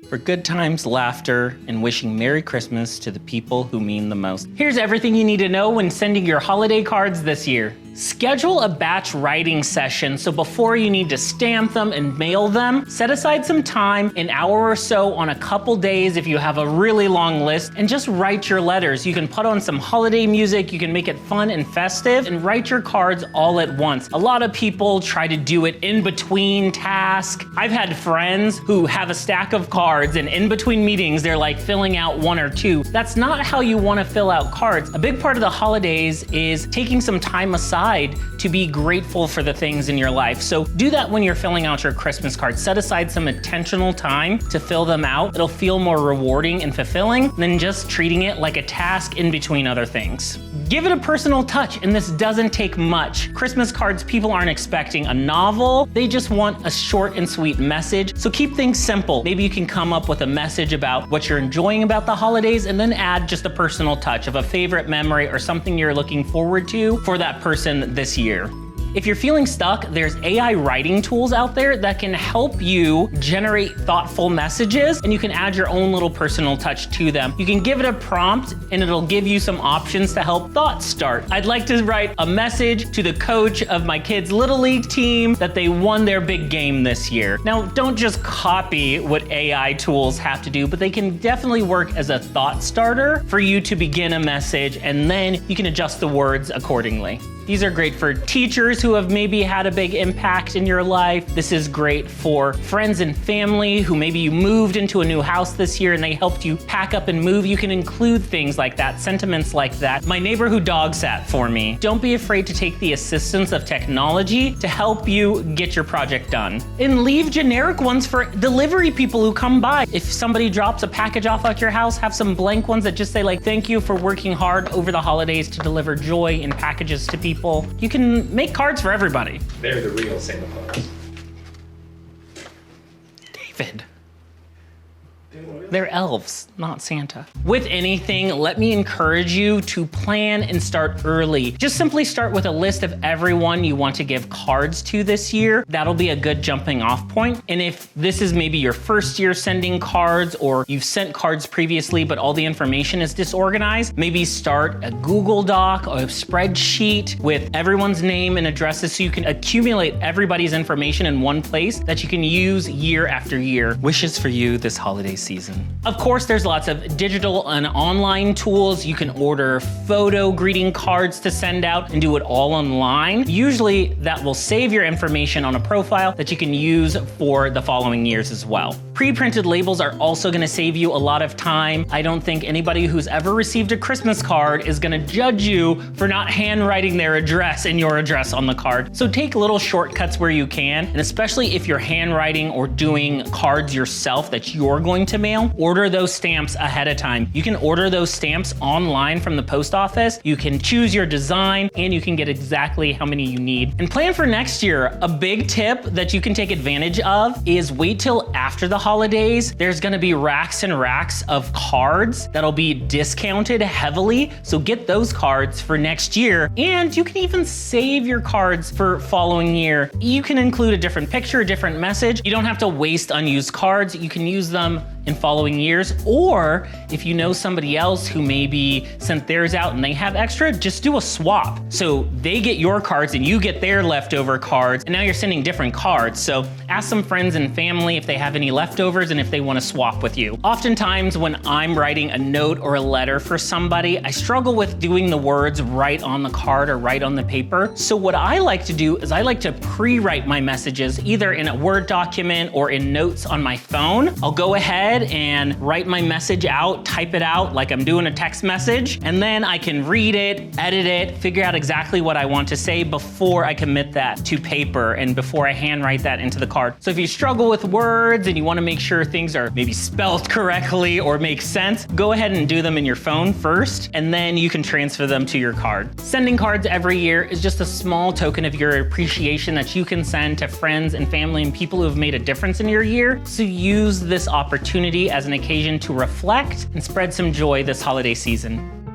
for good times, laughter, and wishing Merry Christmas to the people who mean the most. Here's everything you need to know when sending your holiday cards this year. Schedule a batch writing session, so before you need to stamp them and mail them, set aside some time, an hour or so on a couple days if you have a really long list, and just write your letters. You can put on some holiday music, you can make it fun and festive, and write your cards all at once. A lot of people try to do it in between tasks. I've had friends who have a stack of cards, and in between meetings, they're like filling out one or two. That's not how you want to fill out cards. A big part of the holidays is taking some time aside to be grateful for the things in your life. So do that when you're filling out your Christmas cards. Set aside some intentional time to fill them out. It'll feel more rewarding and fulfilling than just treating it like a task in between other things. Give it a personal touch, and this doesn't take much. Christmas cards, people aren't expecting a novel. They just want a short and sweet message. So keep things simple. Maybe you can come up with a message about what you're enjoying about the holidays and then add just a personal touch of a favorite memory or something you're looking forward to for that person this year. If you're feeling stuck, there's AI writing tools out there that can help you generate thoughtful messages, and you can add your own little personal touch to them. You can give it a prompt and it'll give you some options to help thoughts start. I'd like to write a message to the coach of my kids' Little League team that they won their big game this year. Now, don't just copy what AI tools have to do, but they can definitely work as a thought starter for you to begin a message, and then you can adjust the words accordingly. These are great for teachers who have maybe had a big impact in your life. This is great for friends and family who maybe you moved into a new house this year and they helped you pack up and move. You can include things like that, sentiments like that. My neighbor who dog sat for me. Don't be afraid to take the assistance of technology to help you get your project done. And leave generic ones for delivery people who come by. If somebody drops a package off at your house, have some blank ones that just say like, thank you for working hard over the holidays to deliver joy in packages to people. You can make cards for everybody. They're the real Santa Claus. David. They're elves, not Santa. With anything, let me encourage you to plan and start early. Just simply start with a list of everyone you want to give cards to this year. That'll be a good jumping off point. And if this is maybe your first year sending cards, or you've sent cards previously, but all the information is disorganized, maybe start a Google Doc or a spreadsheet with everyone's name and addresses so you can accumulate everybody's information in one place that you can use year after year. Wishes for you this holiday season. Of course, there's lots of digital and online tools. You can order photo greeting cards to send out and do it all online. Usually that will save your information on a profile that you can use for the following years as well. Pre-printed labels are also gonna save you a lot of time. I don't think anybody who's ever received a Christmas card is gonna judge you for not handwriting their address and your address on the card. So take little shortcuts where you can, and especially if you're handwriting or doing cards yourself that you're going to mail, order those stamps ahead of time. You can order those stamps online from the post office. You can choose your design and you can get exactly how many you need. And plan for next year. A big tip that you can take advantage of is wait till after the holidays. There's gonna be racks and racks of cards that'll be discounted heavily. So get those cards for next year. And you can even save your cards for following year. You can include a different picture, a different message. You don't have to waste unused cards. You can use them in following years, or if you know somebody else who maybe sent theirs out and they have extra, just do a swap. So they get your cards and you get their leftover cards, and now you're sending different cards. So ask some friends and family if they have any leftovers and if they want to swap with you. Oftentimes when I'm writing a note or a letter for somebody, I struggle with doing the words right on the card or right on the paper. So what I like to do is I like to pre-write my messages either in a Word document or in notes on my phone. I'll go ahead and write my message out, type it out like I'm doing a text message, and then I can read it, edit it, figure out exactly what I want to say before I commit that to paper and before I handwrite that into the card. So if you struggle with words and you want to make sure things are maybe spelled correctly or make sense, go ahead and do them in your phone first, and then you can transfer them to your card. Sending cards every year is just a small token of your appreciation that you can send to friends and family and people who have made a difference in your year. So use this opportunity as an occasion to reflect and spread some joy this holiday season.